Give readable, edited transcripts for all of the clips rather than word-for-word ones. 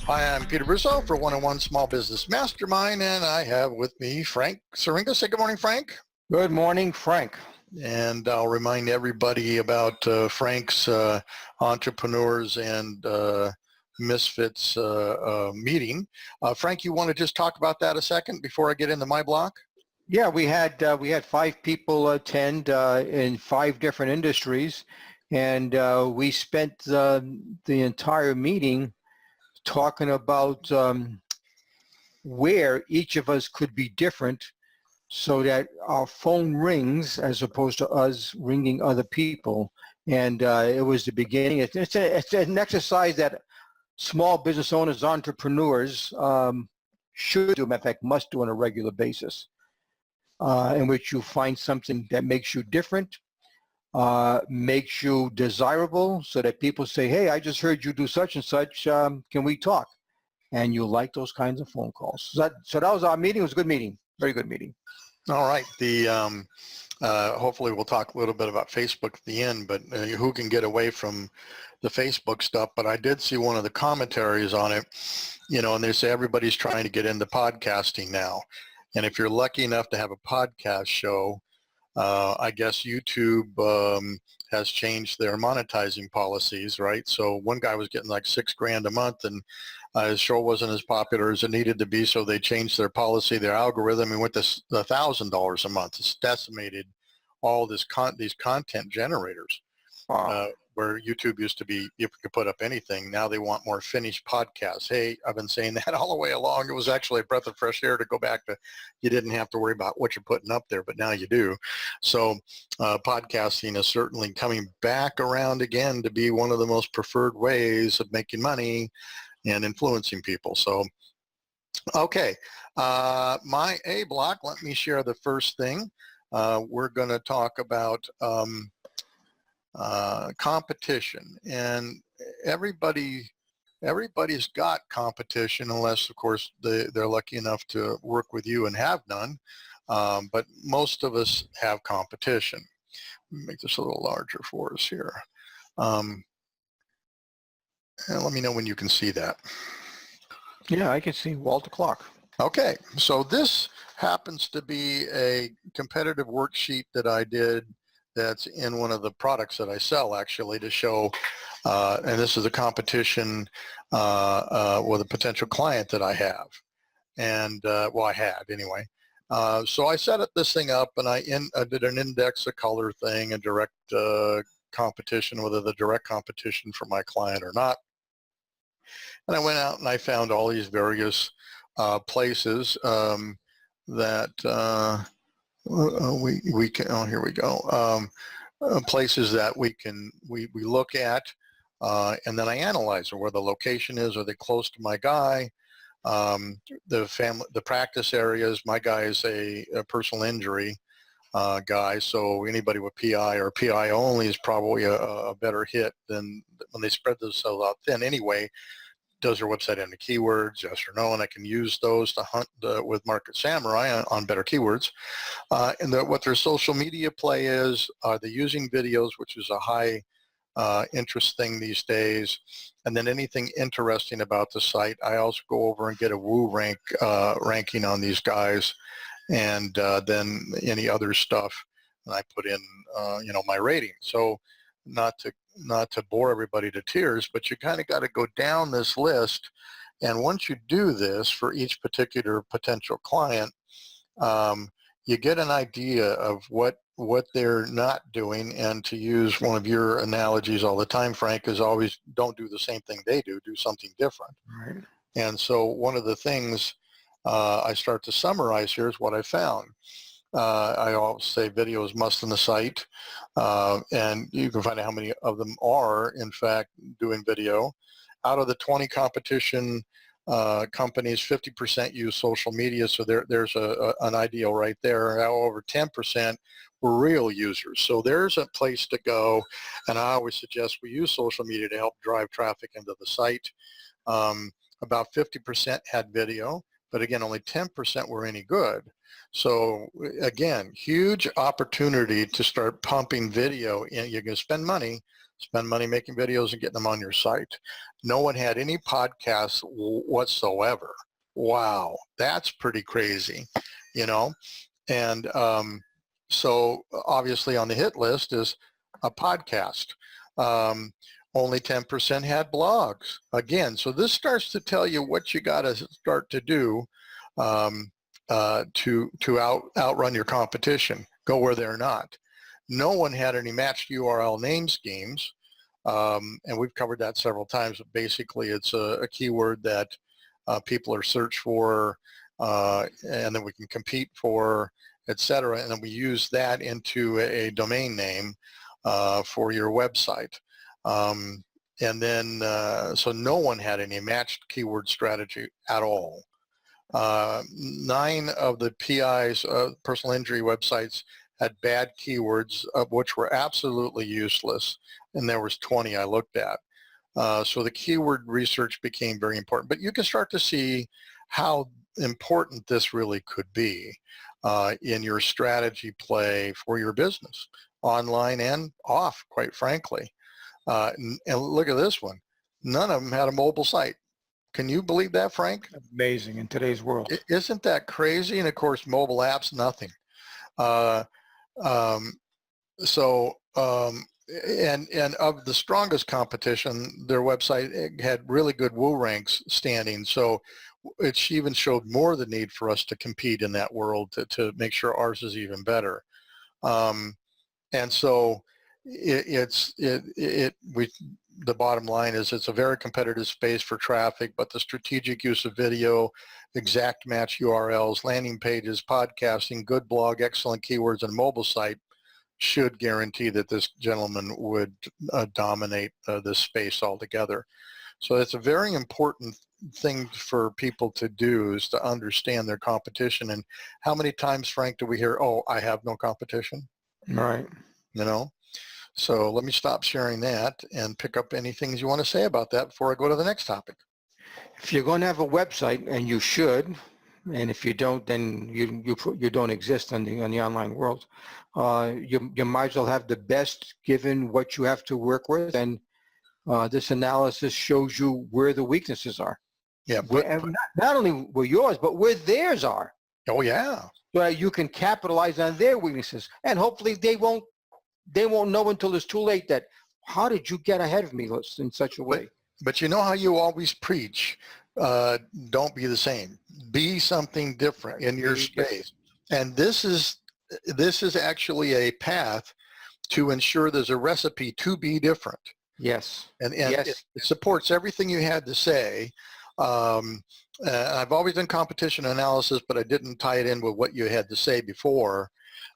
Hi, I'm Peter Russo for 101 Small Business Mastermind, and I have with me Frank Syringa. Say good morning, Frank. Good morning, Frank. And I'll remind everybody about Frank's Entrepreneurs and Misfits meeting. Frank, you want to just talk about that a second before I get into my block? Yeah, we had 5 people attend in 5 different industries, and we spent the entire meeting talking about where each of us could be different, so that our phone rings as opposed to us ringing other people. And it was the beginning. It's an exercise that small business owners, entrepreneurs should do, in fact, must do on a regular basis. In which you find something that makes you different, makes you desirable, so that people say, hey, I just heard you do such and such, can we talk? And you like those kinds of phone calls. So that was our meeting. It was a good meeting, very good meeting. All right. Hopefully we'll talk a little bit about Facebook at the end, but who can get away from the Facebook stuff? But I did see one of the commentaries on it, and they say everybody's trying to get into podcasting now. And if you're lucky enough to have a podcast show, I guess YouTube has changed their monetizing policies, right? So one guy was getting like $6,000 a month, and his show wasn't as popular as it needed to be, so they changed their policy, their algorithm, and went to $1,000 a month. It's decimated all these content generators. Wow. Where YouTube used to be, you could put up anything. Now they want more finished podcasts. Hey, I've been saying that all the way along. It was actually a breath of fresh air to go back to, you didn't have to worry about what you're putting up there, but now you do. So podcasting is certainly coming back around again to be one of the most preferred ways of making money and influencing people. So, okay, my A block, let me share the first thing. We're going to talk about competition, and everybody's got competition, unless of course they're lucky enough to work with you and have none, but most of us have competition. Let me make this a little larger for us here, and let me know when you can see that. Yeah, I can see Walter Clock. Okay, so this happens to be a competitive worksheet that I did that's in one of the products that I sell, actually, to show, and this is a competition with a potential client that I have. And, well, I had anyway. So I set this thing up, and I did an index, a color thing, a direct competition, whether the direct competition for my client or not. And I went out and I found all these various places that we can, oh, here we go, places that we look at, and then I analyze where the location is. Are they close to my guy? The practice areas. My guy is a personal injury guy, so anybody with PI or PI only is probably a better hit than when they spread themselves out thin. Anyway, does their website have any keywords, yes or no, and I can use those to hunt with Market Samurai on better keywords. And what their social media play is, are they using videos, which is a high interest thing these days, and then anything interesting about the site. I also go over and get a Woo ranking on these guys, and then any other stuff, and I put in my rating. So not to bore everybody to tears, but you kind of got to go down this list, and once you do this for each particular potential client, you get an idea of what they're not doing. And to use one of your analogies all the time, Frank, is always don't do the same thing they do something different. Right. And so one of the things I start to summarize here is what I found. I always say video is must on the site, and you can find out how many of them are, in fact, doing video. Out of the 20 competition companies, 50% use social media, so there's an ideal right there. However, 10% were real users. So there's a place to go, and I always suggest we use social media to help drive traffic into the site. About 50% had video, but again, only 10% were any good. So again, huge opportunity to start pumping video in. You're going to spend money making videos and getting them on your site. No one had any podcasts whatsoever. Wow, that's pretty crazy, you know? And so obviously on the hit list is a podcast. Only 10% had blogs. Again, so this starts to tell you what you got to start to do to outrun your competition, go where they're not. No one had any matched URL name schemes, and we've covered that several times. But basically, it's a keyword that people are searched for, and then we can compete for, etc. And then we use that into a domain name for your website. And then, so no one had any matched keyword strategy at all. 9 of the PI's personal injury websites had bad keywords, of which were absolutely useless, and there was 20 I looked at. So the keyword research became very important. But you can start to see how important this really could be in your strategy play for your business, online and off, quite frankly. And look at this one. None of them had a mobile site. Can you believe that, Frank? Amazing in today's world. Isn't that crazy? And of course, mobile apps, nothing. And of the strongest competition, their website had really good Woo ranks standing. So it even showed more the need for us to compete in that world to make sure ours is even better. And so the bottom line is it's a very competitive space for traffic, but the strategic use of video, exact match URLs, landing pages, podcasting, good blog, excellent keywords, and mobile site should guarantee that this gentleman would dominate this space altogether. So it's a very important thing for people to do, is to understand their competition. And how many times, Frank, do we hear, oh, I have no competition? Right. You know? So let me stop sharing that and pick up any things you want to say about that before I go to the next topic. If you're going to have a website, and you should, and if you don't, then you don't exist in the online world. You might as well have the best, given what you have to work with, and this analysis shows you where the weaknesses are. Yeah, not only where yours, but where theirs are. Oh yeah. So you can capitalize on their weaknesses, and hopefully they won't know until it's too late that, how did you get ahead of me in such a way? But you know how you always preach, don't be the same. Be something different in your space. And this is actually a path to ensure there's a recipe to be different. Yes. And yes. It supports everything you had to say. I've always done competition analysis, but I didn't tie it in with what you had to say before.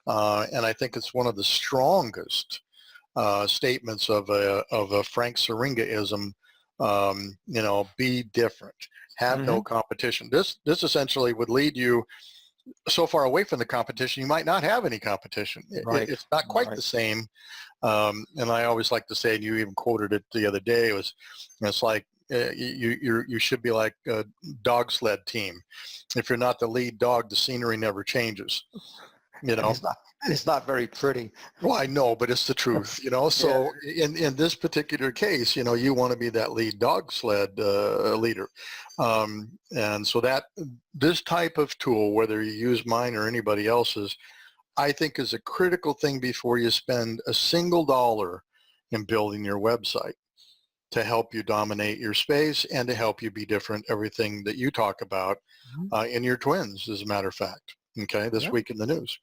And I think it's one of the strongest statements of a Frank Syringa-ism. Be different, have no competition. This essentially would lead you so far away from the competition, you might not have any competition. It's not quite the same. And I always like to say, and you even quoted it the other day, it's like you should be like a dog sled team. If you're not the lead dog, the scenery never changes. It's not very pretty. Well, I know, but it's the truth, So in this particular case, you want to be that lead dog sled leader. And so this type of tool, whether you use mine or anybody else's, I think is a critical thing before you spend a single dollar in building your website, to help you dominate your space and to help you be different, everything that you talk about in your twins, as a matter of fact. Okay, this week in the news.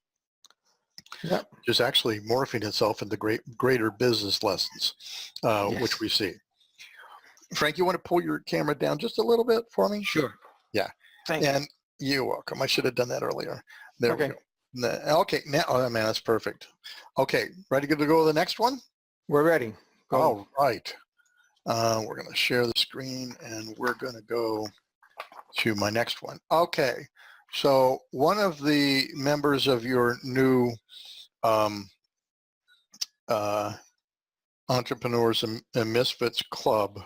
Yep. Just actually morphing itself into greater business lessons, which we see. Frank, you want to pull your camera down just a little bit for me? Sure. Yeah. Thank you. You're welcome. I should have done that earlier. There we Okay. go. Okay, now, oh man, that's perfect. Okay, ready to go to the next one? We're ready. Go. All right. We're going to share the screen, and we're going to go to my next one. Okay. So one of the members of your new Entrepreneurs and Misfits Club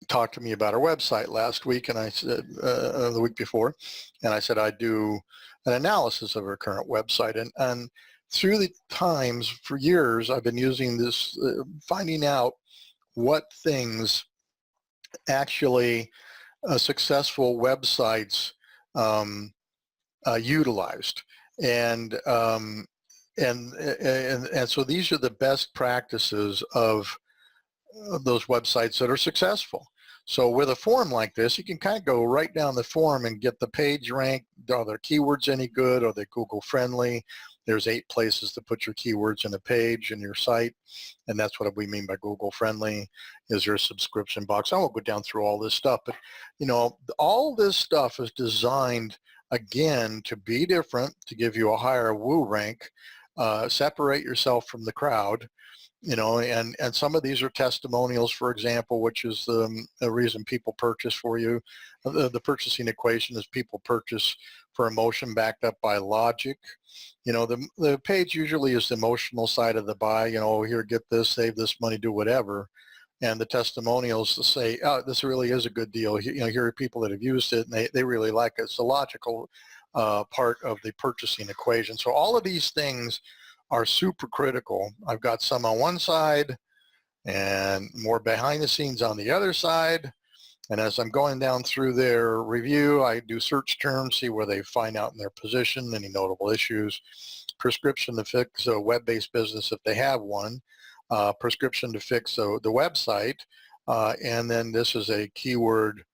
talked to me about our website last week, and I said, the week before, and I said I'd do an analysis of our current website. And through the times, for years, I've been using this, finding out what things actually successful websites utilized. And, and so these are the best practices of those websites that are successful. So with a form like this, you can kind of go right down the form and get the page rank. Are their keywords any good? Are they Google friendly? There's 8 places to put your keywords in a page in your site. And that's what we mean by Google friendly. Is there a subscription box? I won't go down through all this stuff, but you know, all this stuff is designed again to be different, to give you a higher woo rank, separate yourself from the crowd. You know, and some of these are testimonials, for example, which is the reason people purchase for you. The purchasing equation is people purchase for emotion backed up by logic. You know, the page usually is the emotional side of the buy. You know, here, get this, save this money, do whatever. And the testimonials to say, oh, this really is a good deal. You know, here are people that have used it and they really like it. It's the logical part of the purchasing equation. So all of these things are super critical. I've got some on one side and more behind the scenes on the other side. And as I'm going down through their review, I do search terms, see where they find out in their position, any notable issues, prescription to fix a web-based business if they have one, prescription to fix the website, and then this is a keyword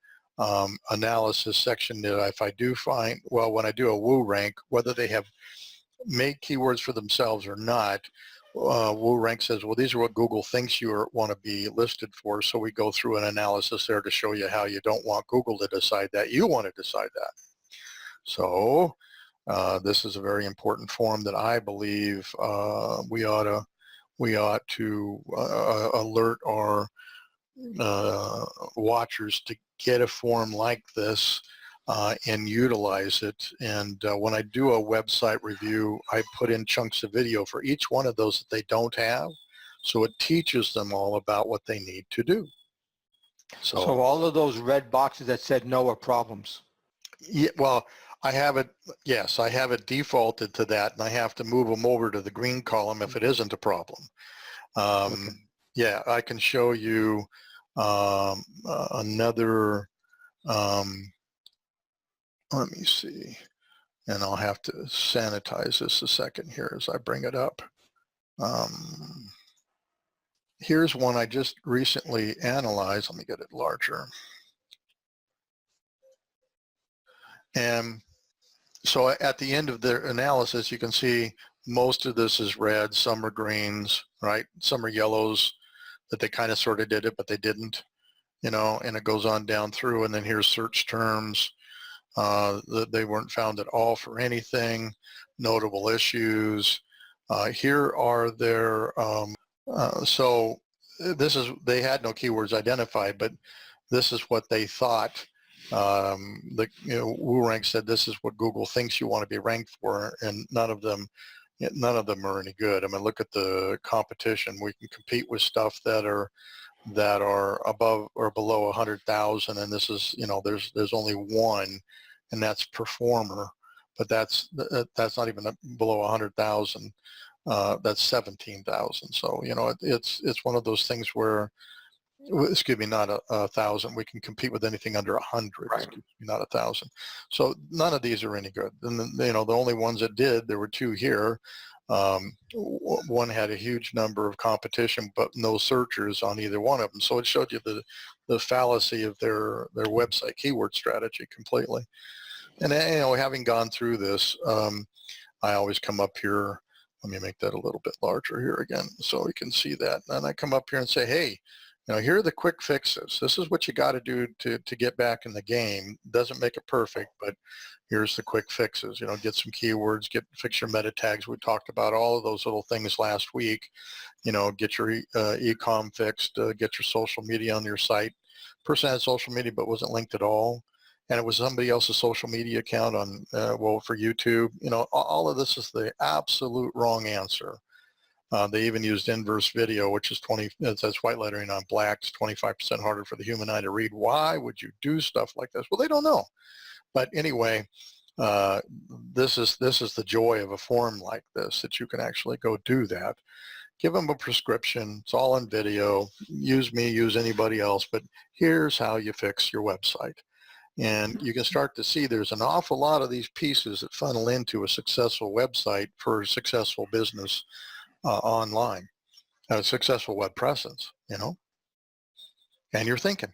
analysis section that if I do find, well, when I do a woo rank, whether they have made keywords for themselves or not, WooRank says, well, these are what Google thinks you want to be listed for. So we go through an analysis there to show you how you don't want Google to decide that. You want to decide that. So this is a very important form that I believe we ought to alert our watchers to get a form like this and utilize it. And when I do a website review, I put in chunks of video for each one of those that they don't have. So it teaches them all about what they need to do. So all of those red boxes that said no are problems. Yeah, well, I have it, yes, I have it defaulted to that, and I have to move them over to the green column if it isn't a problem. Okay. Yeah, I can show you another, let me see, and I'll have to sanitize this a second here as I bring it up. Here's one I just recently analyzed. Let me get it larger. And so at the end of the analysis, you can see most of this is red, some are greens, right? Some are yellows that they kind of sort of did it, but they didn't, you know, and it goes on down through, and then here's search terms. They weren't found at all for anything, notable issues. Here are their, so this is, they had no keywords identified, but this is what they thought. WooRank said this is what Google thinks you want to be ranked for, and none of them are any good. I mean, look at the competition. We can compete with stuff that are above or below 100,000, and this is, you know, there's only one, and that's Performer, but that's not even below 100,000. That's 17,000. So, you know, it's one of those things where, excuse me, not 1,000. We can compete with anything under 100, right. Excuse me, not 1,000. So none of these are any good. And then, you know, the only ones that did, there were 2 here. One had a huge number of competition, but no searchers on either one of them. So it showed you the fallacy of their website keyword strategy completely. And, you know, having gone through this, I always come up here. Let me make that a little bit larger here again so we can see that. And I come up here and say, hey, you know, here are the quick fixes. This is what you got to do to get back in the game. Doesn't make it perfect, but here's the quick fixes. You know, get some keywords, fix your meta tags. We talked about all of those little things last week. You know, get your e-com fixed, get your social media on your site. Person had social media but wasn't linked at all, and it was somebody else's social media account on, well, for YouTube. You know, all of this is the absolute wrong answer. They even used inverse video, which is it says white lettering on black, 25% harder for the human eye to read. Why would you do stuff like this? Well, they don't know. But anyway, this is the joy of a forum like this, that you can actually go do that. Give them a prescription. It's all on video. Use me, use anybody else, but here's how you fix your website. And you can start to see there's an awful lot of these pieces that funnel into a successful website for a successful business online, a successful web presence, you know. And you're thinking,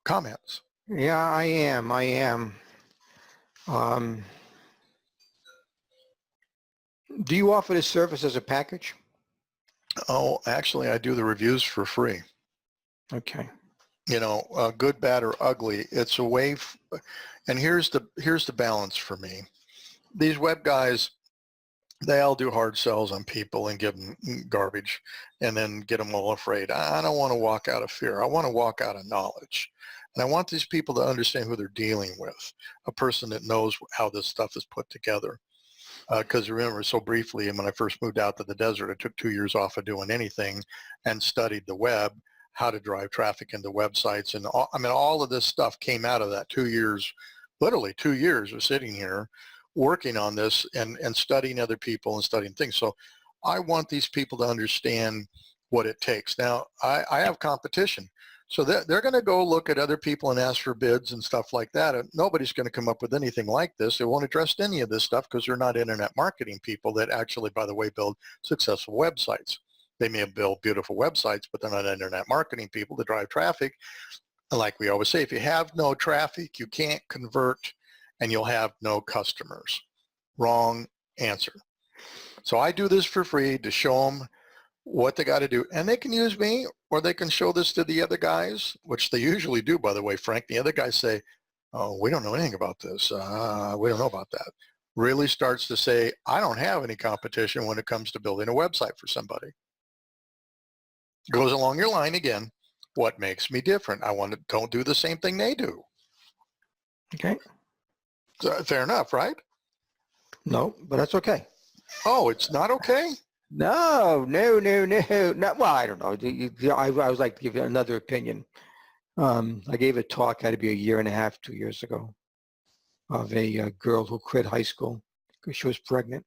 comments. Yeah, I am. Do you offer this service as a package? Oh, actually, I do the reviews for free. Okay. You know, good, bad, or ugly. It's a way, and here's the balance for me. These web guys, they all do hard sells on people and give them garbage and then get them all afraid. I don't want to walk out of fear. I want to walk out of knowledge. And I want these people to understand who they're dealing with, a person that knows how this stuff is put together. Because remember, so briefly, when I first moved out to the desert, I took 2 years off of doing anything and studied the web, how to drive traffic into websites. And all of this stuff came out of that 2 years, literally 2 years of sitting here working on this and studying other people and studying things. So I want these people to understand what it takes. Now, I have competition. So they're going to go look at other people and ask for bids and stuff like that. And nobody's going to come up with anything like this. They won't address any of this stuff because they're not internet marketing people that actually, by the way, build successful websites. They may have built beautiful websites, but they're not internet marketing people that drive traffic. And like we always say, if you have no traffic, you can't convert and you'll have no customers. Wrong answer. So I do this for free to show them what they got to do. And they can use me, or they can show this to the other guys, which they usually do, by the way, Frank. The other guys say, oh, we don't know anything about this. We don't know about that. Really starts to say, I don't have any competition when it comes to building a website for somebody. Goes along your line again. What makes me different? Don't do the same thing they do. Okay. Fair enough, right? No, but that's okay. Oh, it's not okay? No. Well, I don't know. I would like to give you another opinion. I gave a talk, had to be a year and a half, 2 years ago, of a girl who quit high school because she was pregnant.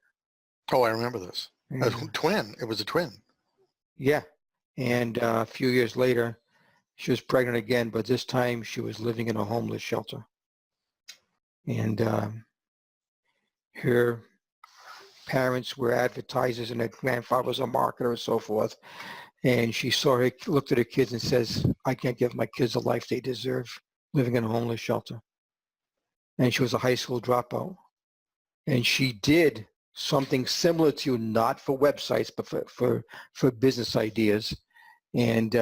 Oh, I remember this. And, A twin. It was a twin. yeah. And a few years later, she was pregnant again, but this time she was living in a homeless shelter. And her parents were advertisers and her grandfather was a marketer and so forth. And she looked at her kids and says, I can't give my kids the life they deserve living in a homeless shelter. And she was a high school dropout. And she did something similar to you, not for websites, but for business ideas. And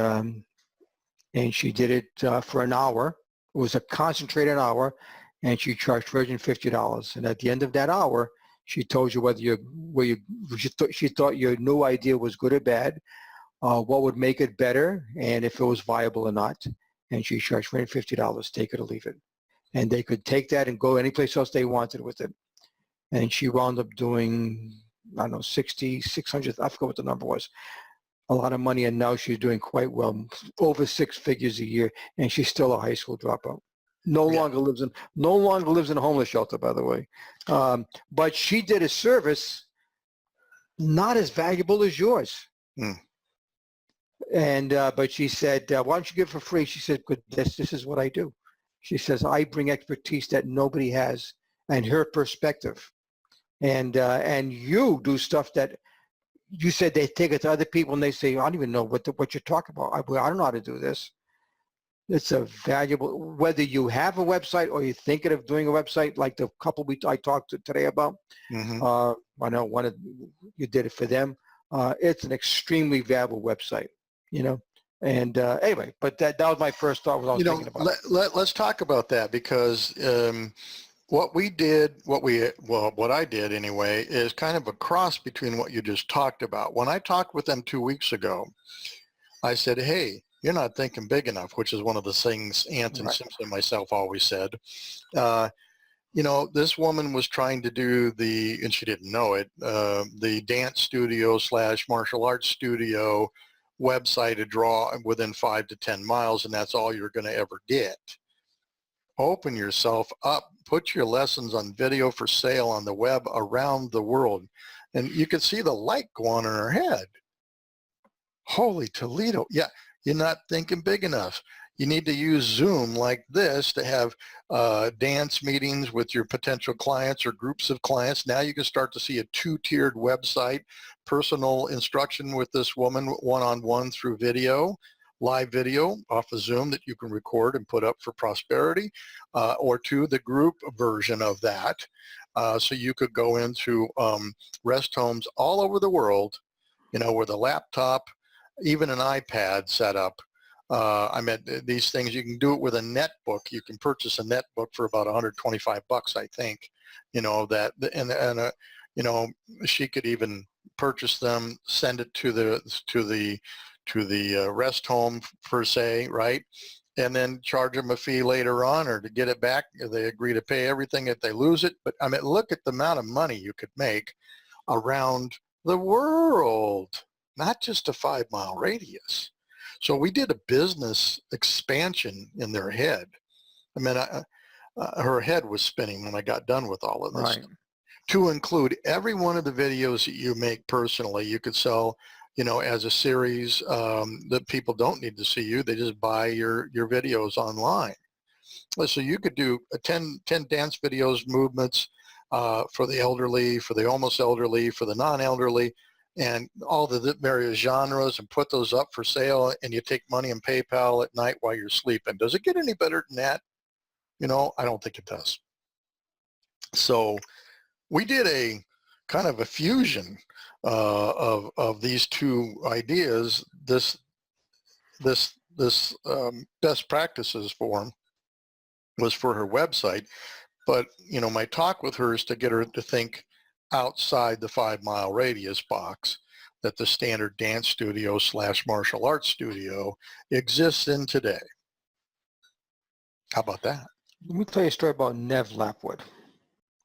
she did it for an hour. It was a concentrated hour, and she charged $350. And at the end of that hour, she told you she thought your new idea was good or bad, what would make it better, and if it was viable or not. And she charged $350, take it or leave it. And they could take that and go any place else they wanted with it. And she wound up doing, I don't know, 600, I forgot what the number was, a lot of money, and now she's doing quite well, over 6 figures a year, and she's still a high school dropout. No longer lives in a homeless shelter, by the way. But she did a service not as valuable as yours. And but she said, why don't you give it for free? She said, this is what I do. She says, I bring expertise that nobody has and her perspective. And you do stuff that you said they take it to other people and they say, I don't even know what you're talking about. I don't know how to do this. It's a valuable, whether you have a website or you're thinking of doing a website, like the couple I talked to today about. I know you did it for them. It's an extremely valuable website, you know. And anyway, but that was my first thought. I was thinking about. Let's talk about that, because what I did anyway is kind of a cross between what you just talked about. When I talked with them 2 weeks ago, I said, hey, you're not thinking big enough, which is one of the things Ant and Simpson and myself always said. you know, this woman was trying to do and she didn't know it, the dance studio slash martial arts studio website to draw within 5 to 10 miles, and that's all you're going to ever get. Open yourself up, put your lessons on video for sale on the web around the world. And you could see the light go on in her head. Holy Toledo. Yeah, you're not thinking big enough. You need to use Zoom like this to have dance meetings with your potential clients or groups of clients. Now you can start to see a 2-tiered website, personal instruction with this woman one-on-one through video, live video off of Zoom that you can record and put up for prosperity, or 2, the group version of that. So you could go into rest homes all over the world, you know, with a laptop, even an iPad set up. I mean, these things, you can do it with a netbook. You can purchase a netbook for about $125, I think, you know, that, and you know, she could even purchase them, send it to the rest home per se, right? And then charge them a fee later on, or to get it back, they agree to pay everything if they lose it. But I mean, look at the amount of money you could make around the world, not just a 5-mile radius. So we did a business expansion in their head. I mean, her head was spinning when I got done with all of this. Right. To include every one of the videos that you make personally, you could sell, you know, as a series that people don't need to see you. They just buy your videos online. So you could do 10 dance videos, movements for the elderly, for the almost elderly, for the non-elderly, and all the various genres, and put those up for sale, and you take money in PayPal at night while you're sleeping. Does it get any better than that? You know, I don't think it does. So we did a kind of a fusion of these two ideas. This best practices form was for her website, but you know, my talk with her is to get her to think outside the 5-mile radius box that the standard dance studio slash martial arts studio exists in today. How about that? Let me tell you a story about Nev Lapwood.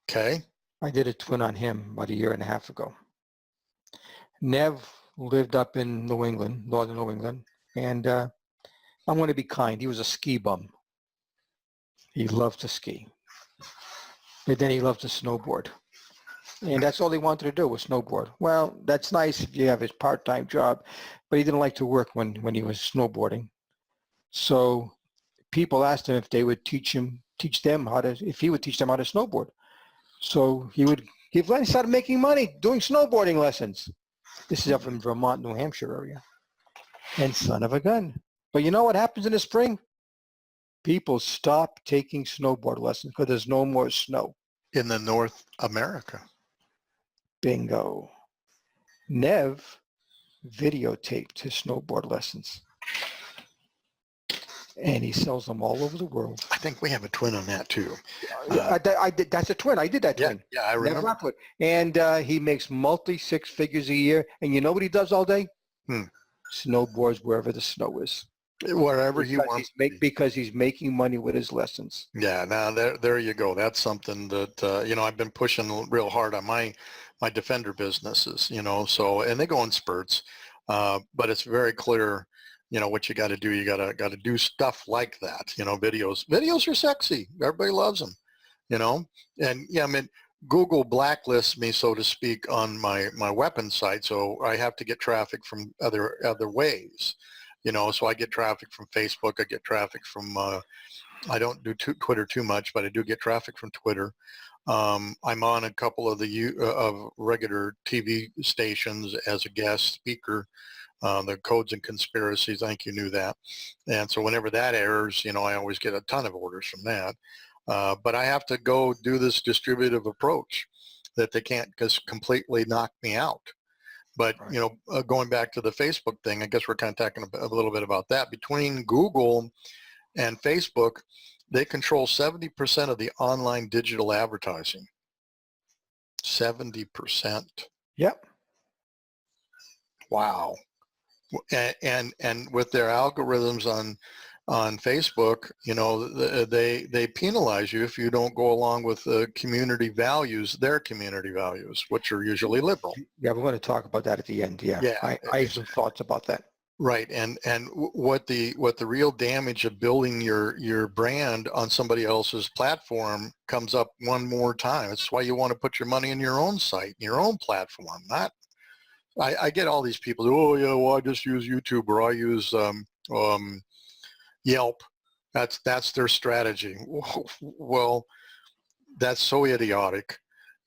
Okay. I did a twin on him about 1.5 years ago. Nev lived up in New England, northern New England, and I'm going to be kind. He was a ski bum. He loved to ski. But then he loved to snowboard. And that's all he wanted to do was snowboard. Well, that's nice if you have his part-time job, but he didn't like to work when he was snowboarding. So people asked him if they would if he would teach them how to snowboard. So he started making money doing snowboarding lessons. This is up in Vermont, New Hampshire area. And son of a gun. But you know what happens in the spring? People stop taking snowboard lessons because there's no more snow. In the North America. Bingo. Nev videotaped his snowboard lessons. And he sells them all over the world. I think we have a twin on that too. I did. That's a twin. I did that twin. Yeah, I remember. And he makes multi-6 figures a year. And you know what he does all day? Snowboards wherever the snow is. Wherever he wants. Because he's making money with his lessons. Yeah, now there you go. That's something that, you know, I've been pushing real hard on my Defender businesses, you know, so, and they go in spurts, but it's very clear, you know, what you got to do. You got to do stuff like that. You know, videos are sexy. Everybody loves them, you know, and yeah, I mean, Google blacklists me, so to speak, on my weapon site. So I have to get traffic from other ways, you know, so I get traffic from Facebook. I get traffic from, I don't do Twitter too much, but I do get traffic from Twitter. I'm on a couple of of regular TV stations as a guest speaker. The Codes and Conspiracies, I think you knew that. And so whenever that airs, you know, I always get a ton of orders from that. But I have to go do this distributive approach that they can't just completely knock me out. But, you know, going back to the Facebook thing, I guess we're kind of talking a little bit about that. Between Google and Facebook, they control 70% of the online digital advertising. 70%. Yep. Wow. And with their algorithms on on Facebook, they penalize you if you don't go along with the community values, their community values, which are usually liberal. Yeah, we're going to talk about that at the end. Yeah, Yeah, I have some thoughts about that. right. And what the real damage of building your brand on somebody else's platform comes up one more time. It's why you want to put your money in your own site, your own platform. Not, I get all these people. Oh yeah, well I just use YouTube or I use Yelp. That's their strategy. Well, that's so idiotic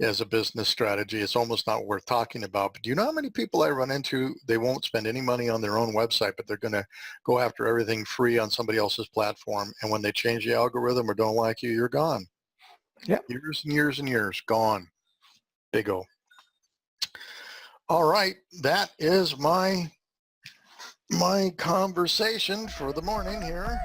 as a business strategy. It's almost not worth talking about. But do you know how many people I run into? They won't spend any money on their own website, but they're going to go after everything free on somebody else's platform. And when they change the algorithm or don't like you, you're gone. Yeah. Years and years and years gone. Big O. All right, that is my conversation for the morning here.